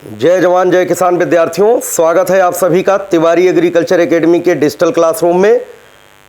जय जवान जय किसान विद्यार्थियों, स्वागत है आप सभी का तिवारी एग्रीकल्चर एकेडमी के डिजिटल क्लासरूम में।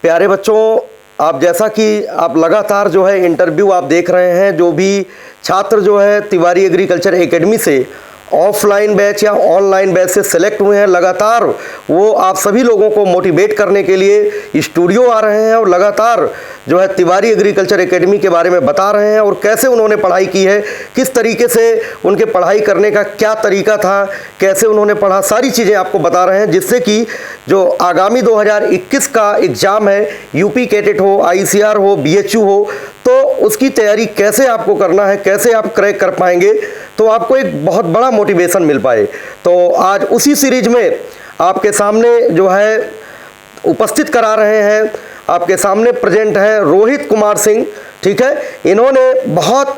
प्यारे बच्चों, आप जैसा कि आप लगातार जो है इंटरव्यू आप देख रहे हैं, जो भी छात्र जो है तिवारी एग्रीकल्चर एकेडमी से ऑफलाइन बैच या ऑनलाइन बैच से सिलेक्ट हुए हैं, लगातार वो आप सभी लोगों को मोटिवेट करने के लिए स्टूडियो आ रहे हैं और लगातार जो है तिवारी एग्रीकल्चर एकेडमी के बारे में बता रहे हैं और कैसे उन्होंने पढ़ाई की है, किस तरीके से उनके पढ़ाई करने का क्या तरीका था, कैसे उन्होंने पढ़ा, सारी चीज़ें आपको बता रहे हैं, जिससे कि जो आगामी 2021 का एग्ज़ाम है, यूपी कैडेट हो, आईसीआर हो, बीएचयू हो, तो उसकी तैयारी कैसे आपको करना है, कैसे आप क्रैक कर पाएंगे, तो आपको एक बहुत बड़ा मोटिवेशन मिल पाए। तो आज उसी सीरीज में आपके सामने जो है उपस्थित करा रहे हैं, आपके सामने प्रेजेंट है रोहित कुमार सिंह। ठीक है, इन्होंने बहुत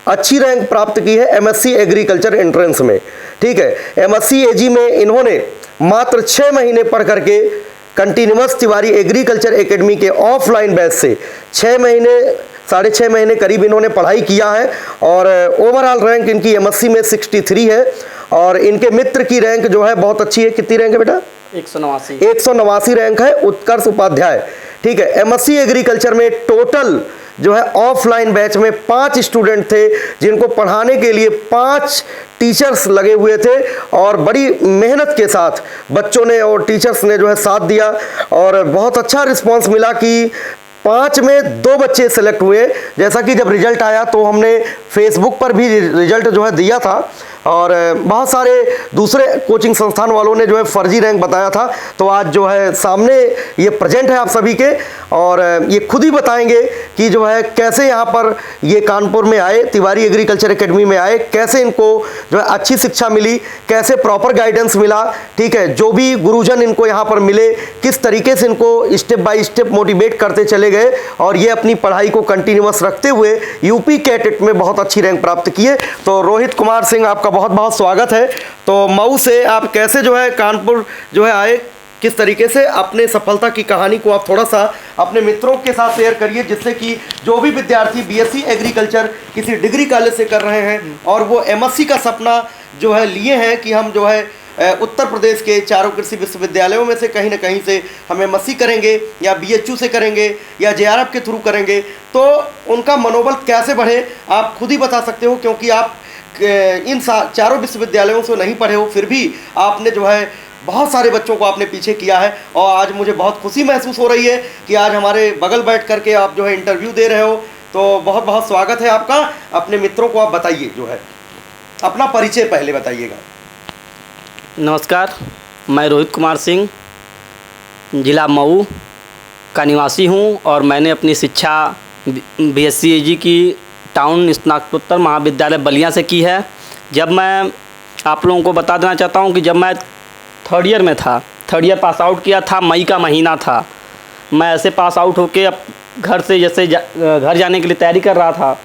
अच्छी रैंक प्राप्त की है एमएससी एग्रीकल्चर एंट्रेंस में। ठीक है, एमएससी एजी में इन्होंने मात्र 6 महीने पढ़ करके कंटिन्यूअस तिवारी एग्रीकल्चर एकेडमी के ऑफलाइन बैच से 6 महीने 6.5 महीने करीब इन्होंने पढ़ाई किया है और ओवरऑल रैंक इनकी एमएससी में 63 है और इनके मित्र की रैंक जो है बहुत अच्छी है। कितनी रैंक है बेटा? 189 रैंक है, उत्कर्ष उपाध्याय। ठीक है, एमएससी एग्रीकल्चर में टोटल जो है ऑफलाइन बैच में 5 स्टूडेंट थे, जिनको पढ़ाने के लिए 5 टीचर्स लगे हुए थे और बड़ी मेहनत के साथ बच्चों ने और टीचर्स ने जो है साथ दिया और बहुत अच्छा रिस्पांस मिला कि 5 में 2 बच्चे सेलेक्ट हुए। जैसा कि जब रिजल्ट आया तो हमने फेसबुक पर भी रिजल्ट जो है दिया था और बहुत सारे दूसरे कोचिंग संस्थान वालों ने जो है फर्जी रैंक बताया था। तो आज जो है सामने ये प्रेजेंट है आप सभी के और ये खुद ही बताएंगे कि जो है कैसे यहाँ पर ये कानपुर में आए, तिवारी एग्रीकल्चर एकेडमी में आए, कैसे इनको जो है अच्छी शिक्षा मिली, कैसे प्रॉपर गाइडेंस मिला। ठीक है, जो भी गुरुजन इनको यहाँ पर मिले, किस तरीके से इनको स्टेप बाय स्टेप मोटिवेट करते चले गए और ये अपनी पढ़ाई को कंटिन्यूअस रखते हुए यूपी कैडेट में बहुत अच्छी रैंक प्राप्त किए। तो रोहित कुमार सिंह, आपका बहुत बहुत स्वागत है। तो मऊ से आप कैसे जो है कानपुर जो है आए, किस तरीके से अपने सफलता की कहानी को आप थोड़ा सा अपने मित्रों के साथ शेयर करिए, जिससे कि जो भी विद्यार्थी बीएससी एग्रीकल्चर किसी डिग्री कॉलेज से कर रहे हैं और वो एमएससी का सपना जो है लिए हैं कि हम जो है उत्तर प्रदेश के चारों कृषि विश्वविद्यालयों में से कहीं ना कहीं से हम एमएससी करेंगे या बीएचयू से करेंगे या जेआरएफ के थ्रू करेंगे, तो उनका मनोबल कैसे बढ़े आप खुद ही बता सकते हो, क्योंकि आप इन चारों विश्वविद्यालयों से नहीं पढ़े हो, फिर भी आपने जो है बहुत सारे बच्चों को आपने पीछे किया है और आज मुझे बहुत खुशी महसूस हो रही है कि आज हमारे बगल बैठ करके आप जो है इंटरव्यू दे रहे हो। तो बहुत बहुत स्वागत है आपका। अपने मित्रों को आप बताइए, जो है अपना परिचय पहले बताइएगा। नमस्कार, मैं रोहित कुमार सिंह ज़िला मऊ का निवासी हूं और मैंने अपनी शिक्षा बीएससी एजी की टाउन स्नातकोत्तर महाविद्यालय बलिया से की है। जब मैं आप लोगों को बता देना चाहता हूं कि जब मैं 3rd ईयर में था, 3rd ईयर पास आउट किया था, मई का महीना था, मैं ऐसे पास आउट होके अब घर से जैसे घर जाने के लिए तैयारी कर रहा था,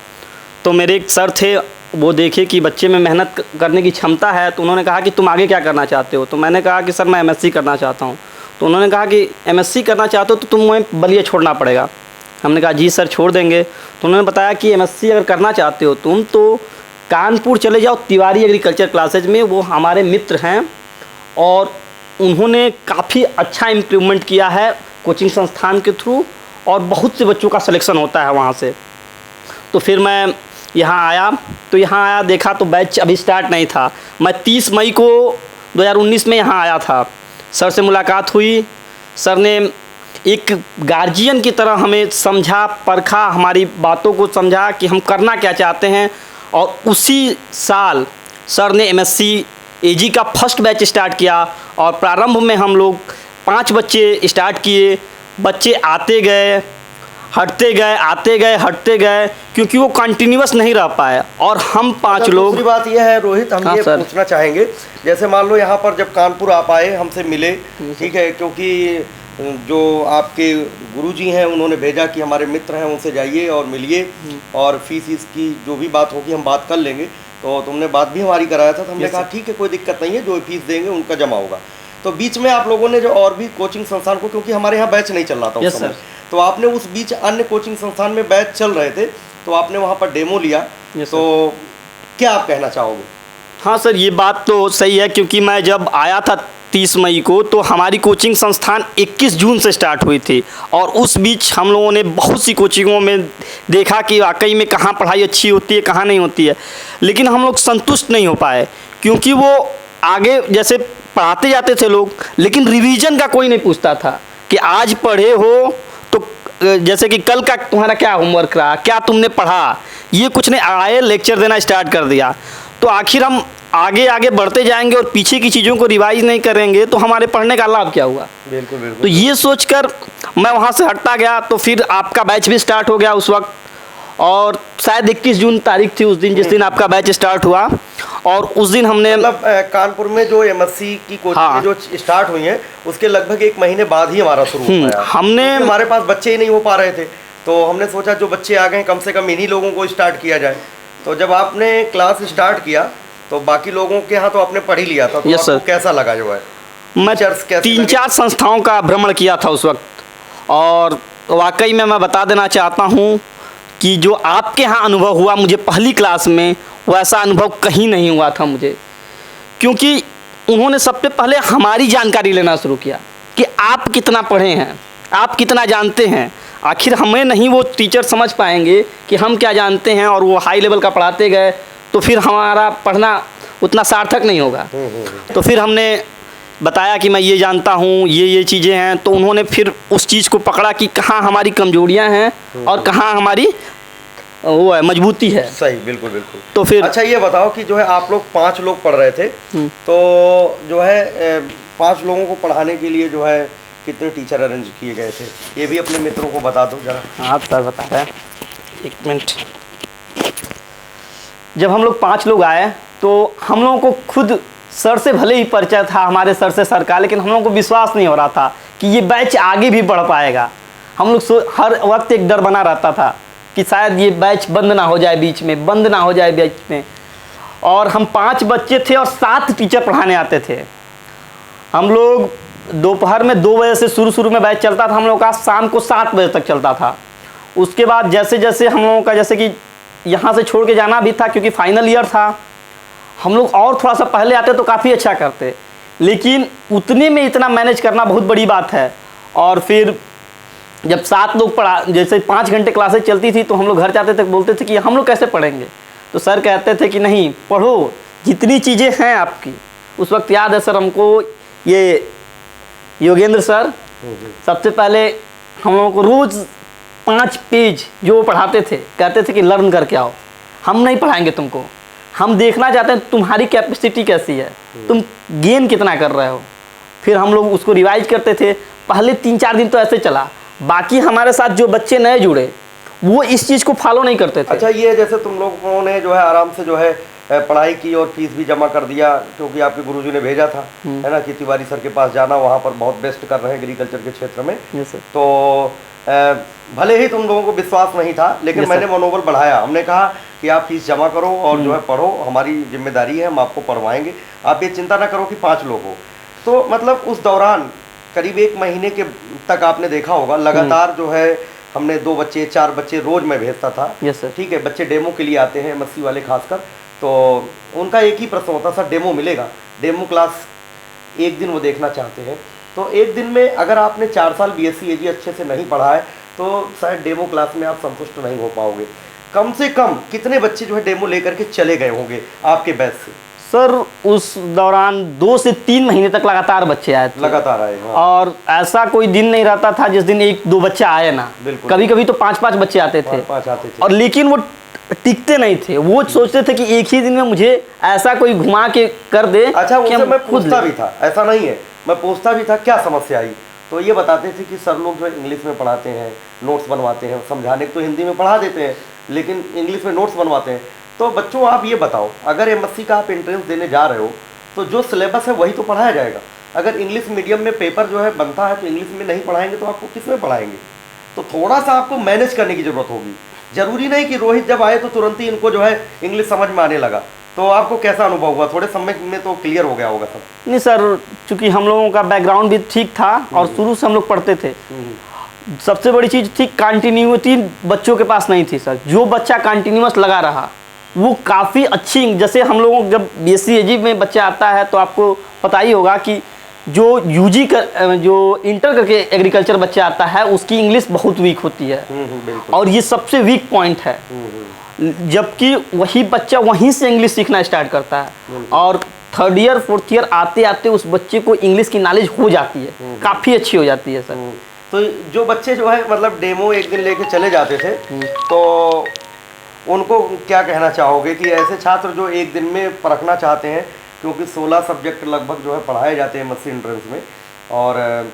तो मेरे एक सर थे, वो देखे कि बच्चे में मेहनत करने की क्षमता है, तो उन्होंने कहा कि तुम आगे क्या करना चाहते हो। तो मैंने कहा कि सर मैं एमएससी करना चाहता हूँ। तो उन्होंने कहा कि एमएससी करना चाहते हो तो तुम्हें बलिया छोड़ना पड़ेगा। हमने कहा जी सर छोड़ देंगे। तो उन्होंने बताया कि एमएससी अगर करना चाहते हो तुम तो कानपुर चले जाओ तिवारी एग्रीकल्चर क्लासेज में, वो हमारे मित्र हैं और उन्होंने काफ़ी अच्छा इम्प्रूवमेंट किया है कोचिंग संस्थान के थ्रू और बहुत से बच्चों का सिलेक्शन होता है वहाँ से। तो फिर मैं यहाँ आया, तो यहाँ आया देखा तो बैच अभी स्टार्ट नहीं था। मैं 30 मई को 2019 में यहाँ आया था। सर से मुलाकात हुई, सर ने एक गार्जियन की तरह हमें समझा, परखा, हमारी बातों को समझा कि हम करना क्या चाहते हैं और उसी साल सर ने एमएससी एजी का फर्स्ट बैच स्टार्ट किया और प्रारंभ में हम लोग 5 बच्चे स्टार्ट किए। बच्चे आते गए, हटते गए, आते गए, हटते गए, क्योंकि वो कंटिन्यूअस नहीं रह पाए और हम 5 लोग। दूसरी बात यह है रोहित, हम ये पूछना चाहेंगे, जैसे मान लो यहाँ पर जब कानपुर आप आए, हमसे मिले, ठीक है, क्योंकि जो आपके गुरुजी हैं उन्होंने भेजा कि हमारे मित्र हैं उनसे जाइए और मिलिए और फीस की जो भी बात होगी हम बात कर लेंगे। तो तुमने बात भी हमारी कराया था, तो हमने कहा ठीक है कोई दिक्कत नहीं है, जो फीस देंगे उनका जमा होगा। तो बीच में आप लोगों ने जो और भी कोचिंग संस्थान को, क्योंकि हमारे यहाँ बैच नहीं चल रहा था उस समय, तो आपने उस बीच अन्य कोचिंग संस्थान में बैच चल रहे थे, तो आपने वहाँ पर डेमो लिया। तो क्या आप कहना चाहोगे? हाँ सर, ये बात तो सही है, क्योंकि मैं जब आया था 30 मई को तो हमारी कोचिंग संस्थान 21 जून से स्टार्ट हुई थी, और उस बीच हम लोगों ने बहुत सी कोचिंगों में देखा कि वाकई में कहाँ पढ़ाई अच्छी होती है, कहाँ नहीं होती है, लेकिन हम लोग संतुष्ट नहीं हो पाए, क्योंकि वो आगे जैसे पढ़ाते जाते थे लोग, लेकिन रिवीजन का कोई नहीं पूछता था कि आज पढ़े हो तो जैसे कि कल का तुम्हारा क्या होमवर्क रहा, क्या तुमने पढ़ा, ये कुछ नहीं, आए लेक्चर देना स्टार्ट कर दिया। तो आखिर हम आगे आगे बढ़ते जाएंगे और पीछे की चीज़ों को रिवाइज नहीं करेंगे तो हमारे पढ़ने का लाभ क्या हुआ। बिल्कुल बिल्कुल। तो ये सोचकर मैं वहाँ से हटता गया, तो फिर आपका बैच भी स्टार्ट हो गया उस वक्त, और शायद 21 जून तारीख थी उस दिन जिस दिन आपका बैच स्टार्ट हुआ, और उस दिन हमने मतलब कानपुर में जो एमएससी की कोचिंग हाँ। जो स्टार्ट हुई है उसके लगभग 1 महीने बाद ही हमारा शुरू हो गया। हमने हमारे पास बच्चे ही नहीं हो पा रहे थे, तो हमने सोचा जो बच्चे आ गए कम से कम इन्हीं लोगों को स्टार्ट किया जाए। तो जब आपने क्लास स्टार्ट किया तो बाकी लोगों के यहाँ तो आपने पढ़ ही लिया था, तो आपको कैसा लगा जो है? मैं 3-4 संस्थाओं का भ्रमण किया था उस वक्त, और वाकई में मैं बता देना चाहता हूँ कि जो आपके यहाँ अनुभव हुआ मुझे पहली क्लास में, वैसा अनुभव कहीं नहीं हुआ था मुझे, क्योंकि उन्होंने सबसे पहले हमारी जानकारी लेना शुरू किया कि आप कितना पढ़े हैं, आप कितना जानते हैं। आखिर हमें नहीं वो टीचर समझ पाएंगे कि हम क्या जानते हैं, और वो हाई लेवल का पढ़ाते गए तो फिर हमारा पढ़ना उतना सार्थक नहीं होगा। तो फिर हमने बताया कि मैं ये जानता हूँ, ये चीज़ें हैं, तो उन्होंने फिर उस चीज़ को पकड़ा कि कहाँ हमारी कमजोरियाँ हैं और कहाँ हमारी वो है मजबूती है। सही, बिल्कुल बिल्कुल। तो फिर अच्छा ये बताओ कि जो है आप लोग 5 लोग पढ़ रहे थे, तो जो है 5 लोगों को पढ़ाने के लिए जो है कितने टीचर अरेंज किए गए थे, ये भी अपने मित्रों को बता दो जरा। हाँ सर बता रहे हैं, 1 मिनट। जब हम लोग 5 लोग आए तो हम लोगों को खुद सर से भले ही परिचय था, हमारे सर से सर का, लेकिन हम लोगों को विश्वास नहीं हो रहा था कि ये बैच आगे भी बढ़ पाएगा। हम लोग हर वक्त एक डर बना रहता था कि शायद ये बैच बंद ना हो जाए, बीच में बंद ना हो जाए बीच में। और हम 5 बच्चे थे और 7 टीचर पढ़ाने आते थे। हम लोग दोपहर में 2 बजे से शुरू में बैच चलता था हम लोग का, शाम को 7 बजे तक चलता था। उसके बाद जैसे जैसे हम लोगों का जैसे कि यहाँ से छोड़ के जाना भी था, क्योंकि फाइनल ईयर था, हम लोग और थोड़ा सा पहले आते तो काफ़ी अच्छा करते, लेकिन उतने में इतना मैनेज करना बहुत बड़ी बात है। और फिर जब 7 लोग पढ़ा, जैसे 5 घंटे क्लासेस चलती थी, तो हम लोग घर जाते थे, बोलते थे कि हम लोग कैसे पढ़ेंगे। तो सर कहते थे कि नहीं, पढ़ो, जितनी चीज़ें हैं आपकी। उस वक्त याद है सर हमको, ये योगेंद्र सर सबसे पहले हम लोगों को रोज़ 5 पेज जो वो पढ़ाते थे, कहते थे कि लर्न करके आओ, हम नहीं पढ़ाएंगे तुमको, हम देखना चाहते हैं तुम्हारी कैपेसिटी कैसी है, तुम गेन कितना कर रहे हो। फिर हम लोग उसको रिवाइज करते थे। पहले 3-4 दिन तो ऐसे चला, बाकी हमारे साथ जो बच्चे नए जुड़े वो इस चीज़ को फॉलो नहीं करते थे। अच्छा ये जैसे तुम लोगों ने जो है आराम से जो है पढ़ाई की और फीस भी जमा कर दिया, क्योंकि आपके गुरुजी ने भेजा था, है ना, कि तिवारी सर के पास जाना, वहाँ पर बहुत बेस्ट कर रहे हैं एग्रीकल्चर के क्षेत्र में। तो भले ही तुम लोगों को विश्वास नहीं था, लेकिन मैंने मनोबल बढ़ाया। हमने कहा कि आप फीस जमा करो और जो है पढ़ो, हमारी जिम्मेदारी है, हम आपको पढ़वाएंगे, आप ये चिंता ना करो कि 5 लोग हो। तो मतलब उस दौरान करीब 1 महीने के तक आपने देखा होगा लगातार जो है हमने 2 बच्चे 4 बच्चे रोज मैं भेजता था। ठीक है, बच्चे डेमो के लिए आते हैं, एमएससी वाले खासकर, तो उनका एक ही प्रश्न होता सर डेमो मिलेगा, डेमो क्लास एक दिन वो देखना चाहते हैं। तो एक दिन में अगर आपने 4 साल बीएससी एजी अच्छे से नहीं पढ़ा है तो शायद डेमो क्लास में आप संतुष्ट नहीं हो पाओगे। कम से कम कितने बच्चे जो है डेमो लेकर के चले गए होंगे आपके बैच से? सर उस दौरान 2 से 3 महीने तक लगातार बच्चे आए थे, लगातार आए। हाँ। और ऐसा कोई दिन नहीं रहता था जिस दिन 1-2 बच्चे आए ना, कभी कभी तो 5-5 बच्चे आते थे। 5 आते थे। और लेकिन वो टिकते नहीं थे, वो सोचते थे कि एक ही दिन में मुझे ऐसा कोई घुमा के कर दे। अच्छा उनसे मैं पूछता भी था, ऐसा नहीं है, मैं पूछता भी था क्या समस्या आई, तो ये बताते थे कि सर लोग जो इंग्लिश में पढ़ाते हैं, नोट्स बनवाते हैं, समझाने को तो हिंदी में पढ़ा देते हैं, लेकिन इंग्लिश में नोट्स बनवाते हैं। तो बच्चों आप ये बताओ, अगर एमएससी का आप एंट्रेंस देने जा रहे हो तो जो सिलेबस है वही तो पढ़ाया जाएगा। अगर इंग्लिश मीडियम में पेपर जो है बनता है तो इंग्लिश में नहीं पढ़ाएंगे तो आपको किस में पढ़ाएंगे? तो थोड़ा सा आपको मैनेज करने की ज़रूरत होगी। जरूरी नहीं कि रोहित जब आए तो तुरंत ही इनको जो है इंग्लिश समझ में आने लगा। तो आपको कैसा अनुभव हुआ? थोड़े समय में तो क्लियर हो गया होगा सब। नहीं सर, चूँकि हम लोगों का बैकग्राउंड भी ठीक था और शुरू से हम लोग पढ़ते थे। सबसे बड़ी चीज़ थी कंटिन्यूटी, बच्चों के पास नहीं थी सर। जो बच्चा कंटिन्यूअस लगा रहा वो काफ़ी अच्छी, जैसे हम लोगों जब BSc में बच्चा आता है तो आपको पता ही होगा कि जो यूजी कर जो इंटर करके एग्रीकल्चर बच्चा आता है उसकी इंग्लिश बहुत वीक होती है और ये सबसे वीक पॉइंट है। जबकि वही बच्चा वहीं से इंग्लिश सीखना स्टार्ट करता है और 3rd ईयर 4th ईयर आते आते उस बच्चे को इंग्लिश की नॉलेज हो जाती है, काफ़ी अच्छी हो जाती है सर। तो जो बच्चे जो है मतलब डेमो एक दिन लेके चले जाते थे तो उनको क्या कहना चाहोगे कि ऐसे छात्र जो एक दिन में परखना चाहते हैं, क्योंकि 16 सब्जेक्ट लगभग जो है पढ़ाए जाते हैं MSc एंट्रेंस में, और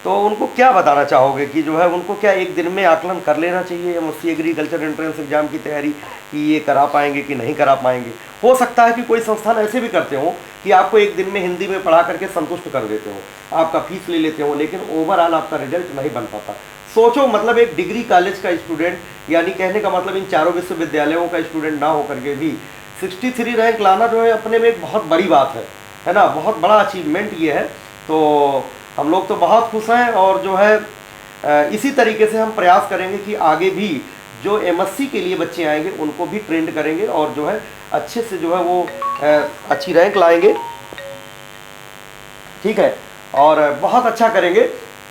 तो उनको क्या बताना चाहोगे कि जो है उनको क्या एक दिन में आकलन कर लेना चाहिए MSc एग्रीकल्चर एंट्रेंस एग्जाम की तैयारी, कि ये करा पाएंगे कि नहीं करा पाएंगे? हो सकता है कि कोई संस्थान ऐसे भी करते हो कि आपको एक दिन में हिंदी में पढ़ा करके संतुष्ट कर देते हो, आपका फीस ले लेते हो, लेकिन ओवरऑल आपका रिजल्ट नहीं बन पाता। सोचो मतलब एक डिग्री कॉलेज का स्टूडेंट, यानी कहने का मतलब इन चारों विश्वविद्यालयों का स्टूडेंट ना होकर के भी 63 रैंक लाना जो है अपने में एक बहुत बड़ी बात है ना, बहुत बड़ा अचीवमेंट ये है। तो हम लोग तो बहुत खुश हैं और जो है इसी तरीके से हम प्रयास करेंगे कि आगे भी जो MSc के लिए बच्चे आएंगे उनको भी ट्रेंड करेंगे और जो है अच्छे से जो है वो अच्छी रैंक लाएंगे, ठीक है, और बहुत अच्छा करेंगे।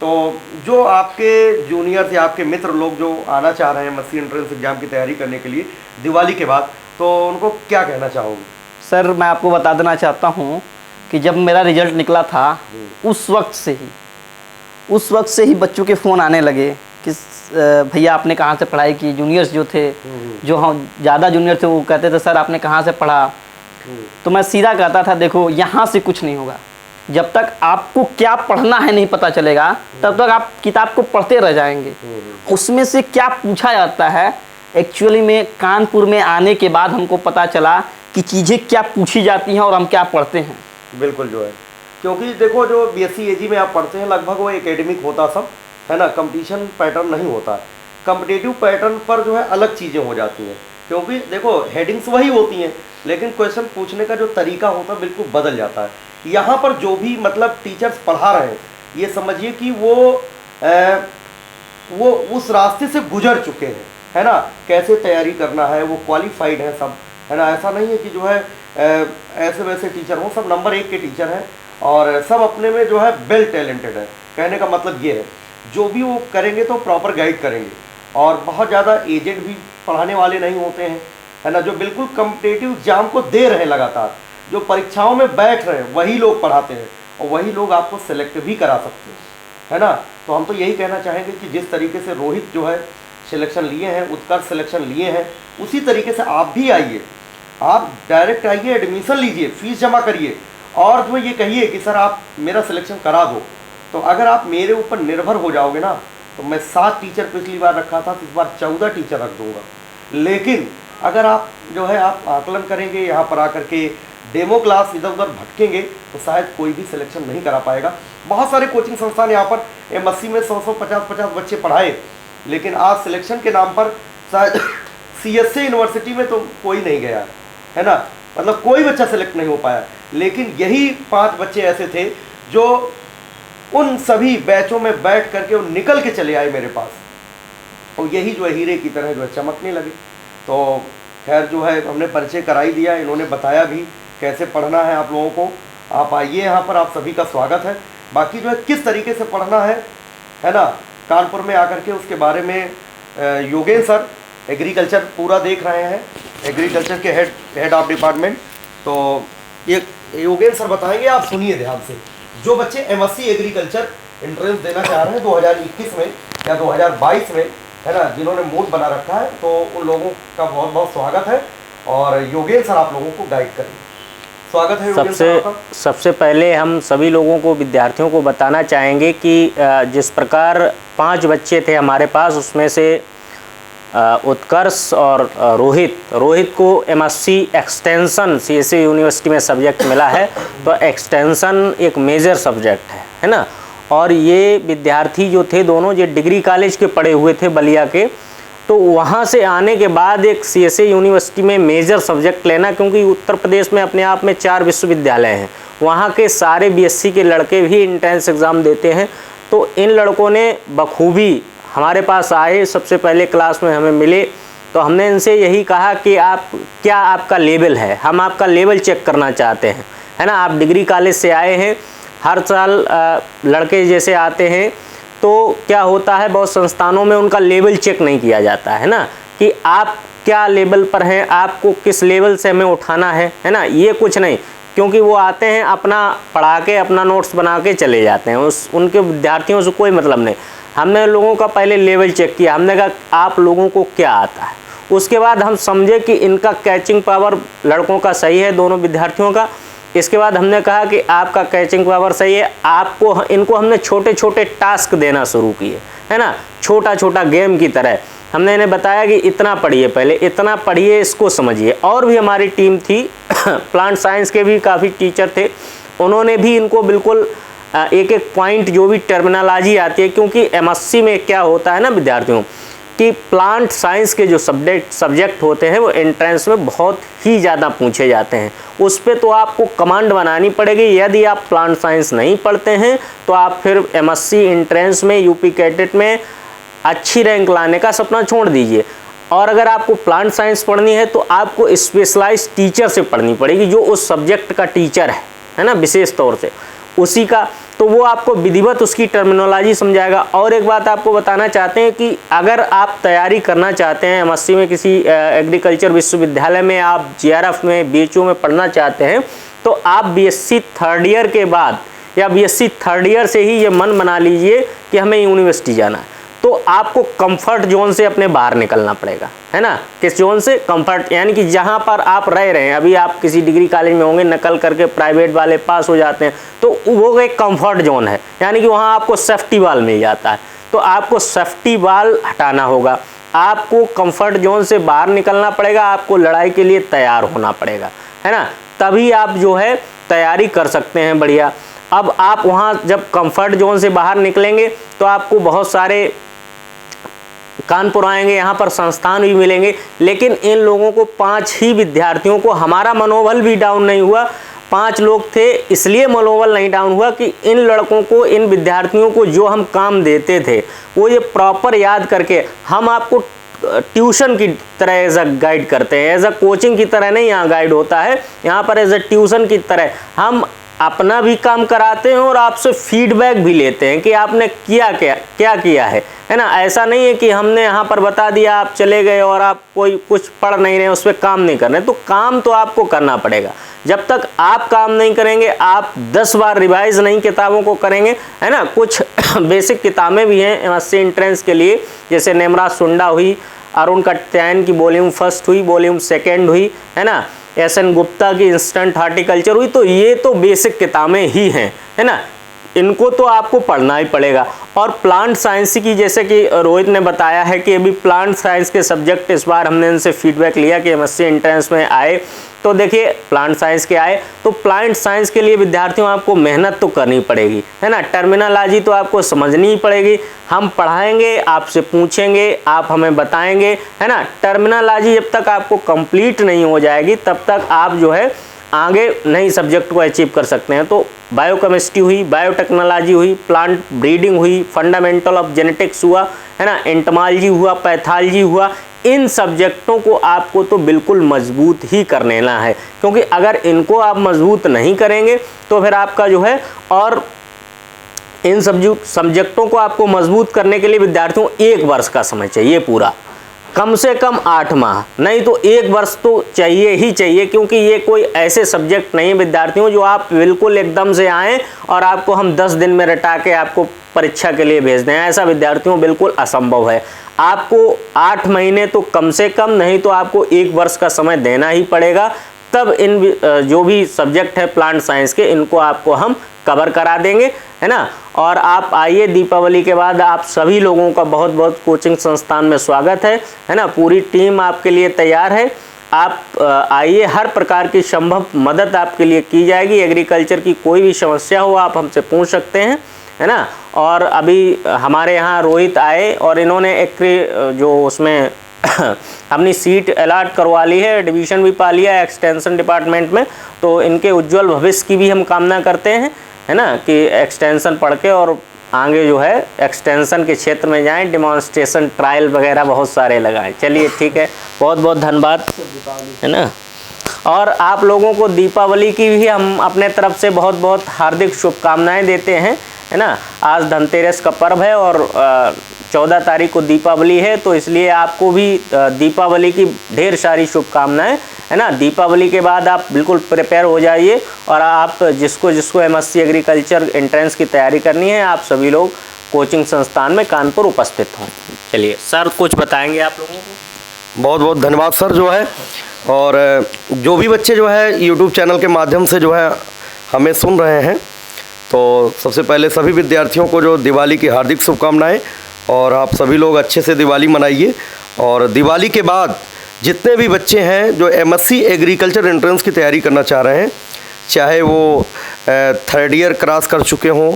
तो जो आपके जूनियर्स या आपके मित्र लोग जो आना चाह रहे हैं MSc एंट्रेंस एग्जाम की तैयारी करने के लिए दिवाली के बाद, तो उनको क्या कहना चाहोगे? सर मैं आपको बता देना चाहता हूँ कि जब मेरा रिजल्ट निकला था उस वक्त से ही बच्चों के फ़ोन आने लगे कि भैया आपने कहाँ से पढ़ाई की। जूनियर्स जो थे, जो हम ज़्यादा जूनियर थे, वो कहते थे सर आपने कहाँ से पढ़ा। तो मैं सीधा कहता था देखो यहाँ से कुछ नहीं होगा, जब तक आपको क्या पढ़ना है नहीं पता चलेगा तब तक आप किताब को पढ़ते रह जाएंगे। उसमें से क्या पूछा जाता है एक्चुअली में कानपुर में आने के बाद हमको पता चला कि चीज़ें क्या पूछी जाती हैं और हम क्या पढ़ते हैं। बिल्कुल जो है, क्योंकि देखो जो BSc AG में आप पढ़ते हैं लगभग वो एकेडमिक होता सब है ना, कंपटीशन पैटर्न नहीं होता है। कम्पिटिटिव पैटर्न पर जो है अलग चीज़ें हो जाती हैं, क्योंकि देखो हेडिंग्स वही होती हैं लेकिन क्वेश्चन पूछने का जो तरीका होता है बिल्कुल बदल जाता है। यहाँ पर जो भी मतलब टीचर्स पढ़ा रहे हैं ये समझिए कि वो उस रास्ते से गुजर चुके हैं, है ना, कैसे तैयारी करना है, वो क्वालिफाइड है सब, है ना। ऐसा नहीं है कि जो है ऐसे वैसे टीचर हो, सब नंबर 1 के टीचर हैं और सब अपने में जो है वेल टैलेंटेड है। कहने का मतलब ये है जो भी वो करेंगे तो प्रॉपर गाइड करेंगे और बहुत ज़्यादा एजेड भी पढ़ाने वाले नहीं होते हैं, है ना, जो बिल्कुल कम्पिटेटिव एग्जाम को दे रहे हैं लगातार, जो परीक्षाओं में बैठ रहे हैं वही लोग पढ़ाते हैं और वही लोग आपको सेलेक्ट भी करा सकते हैं, है ना। तो हम तो यही कहना चाहेंगे कि जिस तरीके से रोहित जो है सिलेक्शन लिए हैं, उत्कर्ष सिलेक्शन लिए हैं, उसी तरीके से आप भी आइए, आप डायरेक्ट आइए, एडमिशन लीजिए, फीस जमा करिए और जो ये कहिए कि सर आप मेरा सिलेक्शन करा दो। तो अगर आप मेरे ऊपर निर्भर हो जाओगे ना, तो मैं 7 टीचर पिछली बार रखा था, तो इस बार 14 टीचर रख दूंगा। लेकिन अगर आप जो है आप आकलन करेंगे, यहाँ पर आकर के डेमो क्लास इधर उधर भटकेंगे तो शायद कोई भी सिलेक्शन नहीं करा पाएगा। बहुत सारे कोचिंग संस्थान यहाँ पर MSc में 100 50 बच्चे पढ़ाए, लेकिन आज सिलेक्शन के नाम पर शायद CSA यूनिवर्सिटी में तो कोई नहीं गया, है ना, मतलब कोई बच्चा सेलेक्ट नहीं हो पाया। लेकिन यही 5 बच्चे ऐसे थे जो उन सभी बैचों में बैठ करके वो निकल के चले आए मेरे पास, और यही जो है हीरे की तरह जो है चमकने लगे। तो खैर जो है हमने परिचय करा ही दिया, इन्होंने बताया भी कैसे पढ़ना है आप लोगों को। आप आइए यहाँ पर, आप सभी का स्वागत है। बाकी जो है किस तरीके से पढ़ना है ना, कानपुर में आकर के उसके बारे में योगेश सर एग्रीकल्चर पूरा देख रहे हैं, एग्रीकल्चर के हेड ऑफ डिपार्टमेंट, तो ये योगेश सर बताएंगे। आप सुनिए ध्यान से। जो बच्चे MSc एग्रीकल्चर एंट्रेंस देना चाह रहे हैं 2021 में या 2022 में, है ना, जिन्होंने मूड बना रखा है, तो उन लोगों का बहुत बहुत स्वागत है और योगेश सर आप लोगों को गाइड करेंगे। स्वागत है योगेश सर आपका। सबसे पहले हम सभी लोगों को, विद्यार्थियों को बताना चाहेंगे कि जिस प्रकार 5 बच्चे थे हमारे पास, उसमें से उत्कर्ष और रोहित को MSc एक्सटेंशन CSA यूनिवर्सिटी में सब्जेक्ट मिला है। तो एक्सटेंशन एक मेजर सब्जेक्ट है ना। और ये विद्यार्थी जो थे दोनों, ये डिग्री कॉलेज के पढ़े हुए थे बलिया के, तो वहाँ से आने के बाद एक CSA यूनिवर्सिटी में मेजर सब्जेक्ट लेना, क्योंकि उत्तर प्रदेश में अपने आप में 4 विश्वविद्यालय हैं, वहाँ के सारे BSc के लड़के भी एंट्रेंस एग्ज़ाम देते हैं। तो इन लड़कों ने बखूबी हमारे पास आए, सबसे पहले क्लास में हमें मिले, तो हमने इनसे यही कहा कि आप क्या आपका लेवल है, हम आपका लेवल चेक करना चाहते हैं, है ना। आप डिग्री कॉलेज से आए हैं, हर साल लड़के जैसे आते हैं, तो क्या होता है बहुत संस्थानों में उनका लेवल चेक नहीं किया जाता है ना, कि आप क्या लेवल पर हैं, आपको किस लेवल से हमें उठाना है ना, ये कुछ नहीं। क्योंकि वो आते हैं अपना पढ़ा के अपना नोट्स बना के चले जाते हैं, उनके विद्यार्थियों से कोई मतलब नहीं। हमने लोगों का पहले लेवल चेक किया, हमने कहा आप लोगों को क्या आता है, उसके बाद हम समझे कि इनका कैचिंग पावर लड़कों का सही है, दोनों विद्यार्थियों का। इसके बाद हमने कहा कि आपका कैचिंग पावर सही है, आपको इनको हमने छोटे छोटे टास्क देना शुरू किए, है ना, छोटा छोटा गेम की तरह। हमने इन्हें बताया कि इतना पढ़िए, पहले इतना पढ़िए, इसको समझिए। और भी हमारी टीम थी प्लांट साइंस के भी काफ़ी टीचर थे, उन्होंने भी इनको बिल्कुल एक एक पॉइंट जो भी टर्मिनोलॉजी आती है, क्योंकि एमएससी में क्या होता है ना विद्यार्थियों कि प्लांट साइंस के जो सब्जेक्ट होते हैं वो एंट्रेंस में बहुत ही ज़्यादा पूछे जाते हैं। उस पर तो आपको कमांड बनानी पड़ेगी। यदि आप प्लांट साइंस नहीं पढ़ते हैं तो आप फिर एमएससी एंट्रेंस में, यूपी कैडेट में अच्छी रैंक लाने का सपना छोड़ दीजिए। और अगर आपको प्लांट साइंस पढ़नी है तो आपको स्पेशलाइज्ड टीचर से पढ़नी पड़ेगी, जो उस सब्जेक्ट का टीचर है ना, विशेष तौर से उसी का, तो वो आपको विधिवत उसकी टर्मिनोलॉजी समझाएगा। और एक बात आपको बताना चाहते हैं कि अगर आप तैयारी करना चाहते हैं एमएससी में, किसी एग्रीकल्चर विश्वविद्यालय में, आप जीआरएफ में, बीएचयू में पढ़ना चाहते हैं, तो आप बीएससी थर्ड ईयर के बाद या बीएससी थर्ड ईयर से ही ये मन बना लीजिए कि हमें यूनिवर्सिटी जाना है। तो आपको कंफर्ट जोन से अपने बाहर निकलना पड़ेगा, है ना। किस जोन से? कंफर्ट, यानी कि जहां पर आप रह रहे हैं, अभी आप किसी डिग्री कॉलेज में होंगे, नकल करके प्राइवेट वाले पास हो जाते हैं, तो वो एक कंफर्ट जोन है, यानी कि वहां आपको सेफ्टी वाल मिल जाता है। तो आपको सेफ्टी वाल हटाना होगा, आपको कंफर्ट जोन से बाहर निकलना पड़ेगा, आपको लड़ाई के लिए तैयार होना पड़ेगा, है ना। तभी आप जो है तैयारी कर सकते हैं बढ़िया। अब आप वहाँ जब कंफर्ट जोन से बाहर निकलेंगे तो आपको बहुत सारे कानपुर आएंगे, यहाँ पर संस्थान भी मिलेंगे, लेकिन इन लोगों को 5 ही विद्यार्थियों को, हमारा मनोबल भी डाउन नहीं हुआ। 5 लोग थे, इसलिए मनोबल नहीं डाउन हुआ कि इन लड़कों को, इन विद्यार्थियों को जो हम काम देते थे वो ये प्रॉपर याद करके, हम आपको ट्यूशन की तरह एज अ गाइड करते हैं, एज अ कोचिंग की तरह नहीं यहाँ गाइड होता है, यहाँ पर एज अ ट्यूशन की तरह हम अपना भी काम कराते हैं और आपसे फीडबैक भी लेते हैं कि आपने क्या किया है ना। ऐसा नहीं है कि हमने यहाँ पर बता दिया, आप चले गए और आप कोई कुछ पढ़ नहीं रहे, उस पर काम नहीं कर रहे। तो काम तो आपको करना पड़ेगा। जब तक आप काम नहीं करेंगे, आप 10 बार रिवाइज नहीं किताबों को करेंगे, है ना। कुछ बेसिक किताबें भी हैं एमएससी एंट्रेंस के लिए, जैसे नेमराज सुंडा हुई, अरुण कट्यायन की वॉल्यूम 1 हुई, वॉल्यूम 2 हुई, है ना, एस.एन. गुप्ता की इंस्टेंट हार्टिकल्चर हुई। तो ये तो बेसिक किताबें ही हैं, है ना, इनको तो आपको पढ़ना ही पड़ेगा। और प्लांट साइंस की, जैसे कि रोहित ने बताया है कि अभी प्लांट साइंस के सब्जेक्ट इस बार हमने इनसे फीडबैक लिया कि एमएससी एंट्रेंस में आए, तो देखिए प्लांट साइंस के आए, तो प्लांट साइंस के लिए विद्यार्थियों आपको मेहनत तो करनी पड़ेगी, है ना। टर्मिनोलॉजी तो आपको समझनी ही पड़ेगी। हम पढ़ाएंगे, आपसे पूछेंगे, आप हमें बताएंगे, है ना। टर्मिनोलॉजी जब तक आपको कंप्लीट नहीं हो जाएगी तब तक आप जो है आगे नई सब्जेक्ट को अचीव कर सकते हैं। तो बायोकेमिस्ट्री हुई, बायोटेक्नोलॉजी हुई, प्लांट ब्रीडिंग हुई, फंडामेंटल ऑफ जेनेटिक्स हुआ, है ना, एंटोमोलॉजी हुआ, पैथोलॉजी हुआ, इन सब्जेक्टों को आपको तो बिल्कुल मजबूत ही कर लेना है, क्योंकि अगर इनको आप मजबूत नहीं करेंगे तो फिर आपका जो है, और इन सब्जेक्टों को आपको मजबूत करने के लिए विद्यार्थियों 1 वर्ष का समय चाहिए पूरा, कम से कम 8 माह, नहीं तो 1 वर्ष तो चाहिए ही चाहिए, क्योंकि ये कोई ऐसे सब्जेक्ट नहीं है विद्यार्थियों जो आप बिल्कुल एकदम से आएँ और आपको हम 10 दिन में रटा के आपको परीक्षा के लिए भेज दें। ऐसा विद्यार्थियों बिल्कुल असंभव है। आपको 8 महीने तो कम से कम, नहीं तो आपको 1 वर्ष का समय देना ही पड़ेगा। तब इन जो भी सब्जेक्ट है प्लांट साइंस के, इनको आपको हम कवर करा देंगे, है ना। और आप आइए, दीपावली के बाद आप सभी लोगों का बहुत बहुत कोचिंग संस्थान में स्वागत है ना। पूरी टीम आपके लिए तैयार है। आप आइए, हर प्रकार की संभव मदद आपके लिए की जाएगी। एग्रीकल्चर की कोई भी समस्या हो आप हमसे पूछ सकते हैं, है ना। और अभी हमारे यहाँ रोहित आए और इन्होंने एक जो उसमें अपनी सीट अलॉट करवा ली है, डिवीज़न भी पा लिया है एक्सटेंशन डिपार्टमेंट में। तो इनके उज्जवल भविष्य की भी हम कामना करते हैं, है ना, कि एक्सटेंशन पढ़ के और आगे जो है एक्सटेंशन के क्षेत्र में जाएं, डिमॉन्स्ट्रेशन ट्रायल वगैरह बहुत सारे लगाएं। चलिए ठीक है, बहुत बहुत धन्यवाद, है ना। और आप लोगों को दीपावली की भी हम अपने तरफ से बहुत बहुत हार्दिक शुभकामनाएं देते हैं, है ना। आज धनतेरस का पर्व है और 14 तारीख को दीपावली है, तो इसलिए आपको भी दीपावली की ढेर सारी शुभकामनाएं, है ना। दीपावली के बाद आप बिल्कुल प्रिपेयर हो जाइए और आप जिसको MSc एग्रीकल्चर एंट्रेंस की तैयारी करनी है, आप सभी लोग कोचिंग संस्थान में कानपुर उपस्थित हों। चलिए सर कुछ बताएंगे आप लोगों को। बहुत बहुत धन्यवाद सर जो है। और जो भी बच्चे जो है यूट्यूब चैनल के माध्यम से जो है हमें सुन रहे हैं, तो सबसे पहले सभी विद्यार्थियों को जो दिवाली की हार्दिक शुभकामनाएं। और आप सभी लोग अच्छे से दिवाली मनाइए। और दिवाली के बाद जितने भी बच्चे हैं जो MSc एग्रीकल्चर एंट्रेंस की तैयारी करना चाह रहे हैं, चाहे वो 3rd ईयर क्रॉस कर चुके हों,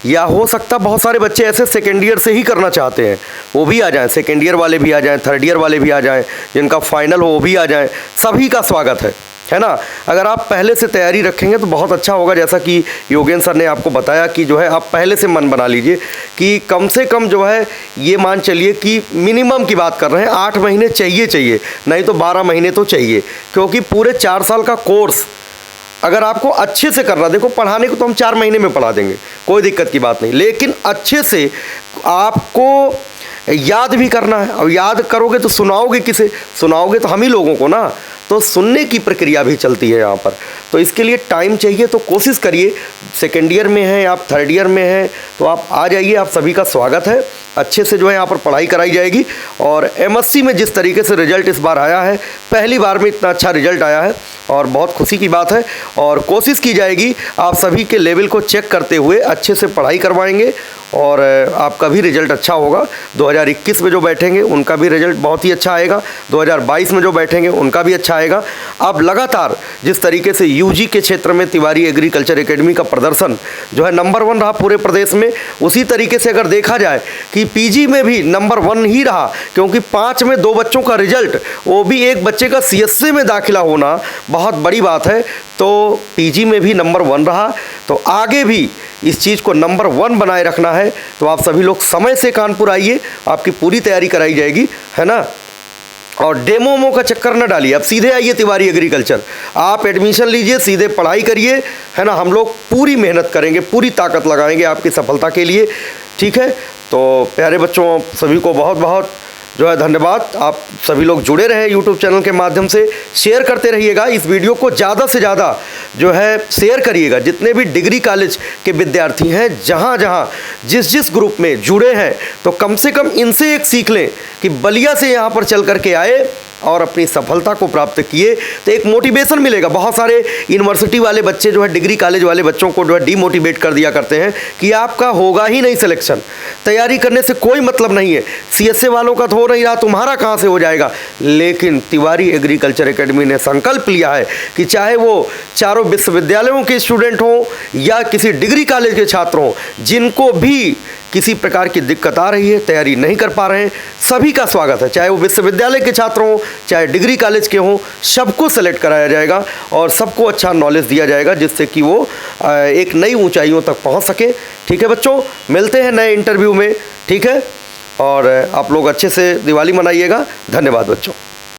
या हो सकता बहुत सारे बच्चे ऐसे 2nd ईयर से ही करना चाहते हैं, वो भी आ जाएं, 2nd ईयर वाले भी आ जाएं, 3rd ईयर वाले भी आ जाएं, जिनका फाइनल हो वो भी आ जाएं, सभी का स्वागत है ना। अगर आप पहले से तैयारी रखेंगे तो बहुत अच्छा होगा। जैसा कि योगेंद्र सर ने आपको बताया कि जो है आप पहले से मन बना लीजिए कि कम से कम जो है ये मान चलिए कि मिनिमम की बात कर रहे हैं 8 महीने चाहिए, नहीं तो 12 महीने तो चाहिए, क्योंकि पूरे 4 साल का कोर्स अगर आपको अच्छे से करना, देखो पढ़ाने को तो हम 4 महीने में पढ़ा देंगे, कोई दिक्कत की बात नहीं, लेकिन अच्छे से आपको याद भी करना है। और याद करोगे तो सुनाओगे किसे? सुनाओगे तो हम ही लोगों को ना, तो सुनने की प्रक्रिया भी चलती है यहाँ पर। तो इसके लिए टाइम चाहिए, तो कोशिश करिए। 2nd ईयर में हैं आप, 3rd ईयर में हैं, तो आप आ जाइए, आप सभी का स्वागत है। अच्छे से जो है यहाँ पर पढ़ाई कराई जाएगी। और MSc में जिस तरीके से रिजल्ट इस बार आया है, पहली बार में इतना अच्छा रिजल्ट आया है और बहुत खुशी की बात है। और कोशिश की जाएगी आप सभी के लेवल को चेक करते हुए अच्छे से पढ़ाई करवाएंगे और आपका भी रिजल्ट अच्छा होगा। 2021 में जो बैठेंगे उनका भी रिजल्ट बहुत ही अच्छा आएगा, 2022 में जो बैठेंगे उनका भी अच्छा आएगा। अब लगातार जिस तरीके से UG के क्षेत्र में तिवारी एग्रीकल्चर एकेडमी का प्रदर्शन जो है नंबर 1 रहा पूरे प्रदेश में, उसी तरीके से अगर देखा जाए कि PG में भी नंबर 1 ही रहा, क्योंकि 5 में 2 बच्चों का रिजल्ट, वो भी एक बच्चे का CSC में दाखिला होना बहुत बड़ी बात है, तो PG में भी नंबर 1 रहा। तो आगे भी इस चीज़ को नंबर 1 बनाए रखना है, तो आप सभी लोग समय से कानपुर आइए, आपकी पूरी तैयारी कराई जाएगी, है ना। और डेमो का चक्कर न डालिए, अब सीधे आइए तिवारी एग्रीकल्चर, आप एडमिशन लीजिए, सीधे पढ़ाई करिए, है ना। हम लोग पूरी मेहनत करेंगे, पूरी ताकत लगाएंगे आपकी सफलता के लिए, ठीक है। तो प्यारे बच्चों सभी को बहुत बहुत जो है धन्यवाद। आप सभी लोग जुड़े रहे यूट्यूब चैनल के माध्यम से, शेयर करते रहिएगा इस वीडियो को, ज़्यादा से ज़्यादा जो है शेयर करिएगा। जितने भी डिग्री कॉलेज के विद्यार्थी हैं, जहाँ जहाँ जिस ग्रुप में जुड़े हैं, तो कम से कम इनसे एक सीख लें कि बलिया से यहाँ पर चल करके आए और अपनी सफलता को प्राप्त किए, तो एक मोटिवेशन मिलेगा। बहुत सारे यूनिवर्सिटी वाले बच्चे जो है, डिग्री कॉलेज वाले बच्चों को जो है डीमोटिवेट कर दिया करते हैं कि आपका होगा ही नहीं सिलेक्शन, तैयारी करने से कोई मतलब नहीं है, CSA वालों का तो हो नहीं रहा, तुम्हारा कहाँ से हो जाएगा। लेकिन तिवारी एग्रीकल्चर एकेडमी ने संकल्प लिया है कि चाहे वो चारों विश्वविद्यालयों के स्टूडेंट हों या किसी डिग्री कॉलेज के छात्र हों, जिनको भी किसी प्रकार की दिक्कत आ रही है, तैयारी नहीं कर पा रहे हैं, सभी का स्वागत है। चाहे वो विश्वविद्यालय के छात्र हों, चाहे डिग्री कॉलेज के हों, सबको सेलेक्ट कराया जाएगा और सबको अच्छा नॉलेज दिया जाएगा, जिससे कि वो एक नई ऊंचाइयों तक पहुंच सके। ठीक है बच्चों, मिलते हैं नए इंटरव्यू में, ठीक है। और आप लोग अच्छे से दिवाली मनाइएगा। धन्यवाद बच्चों।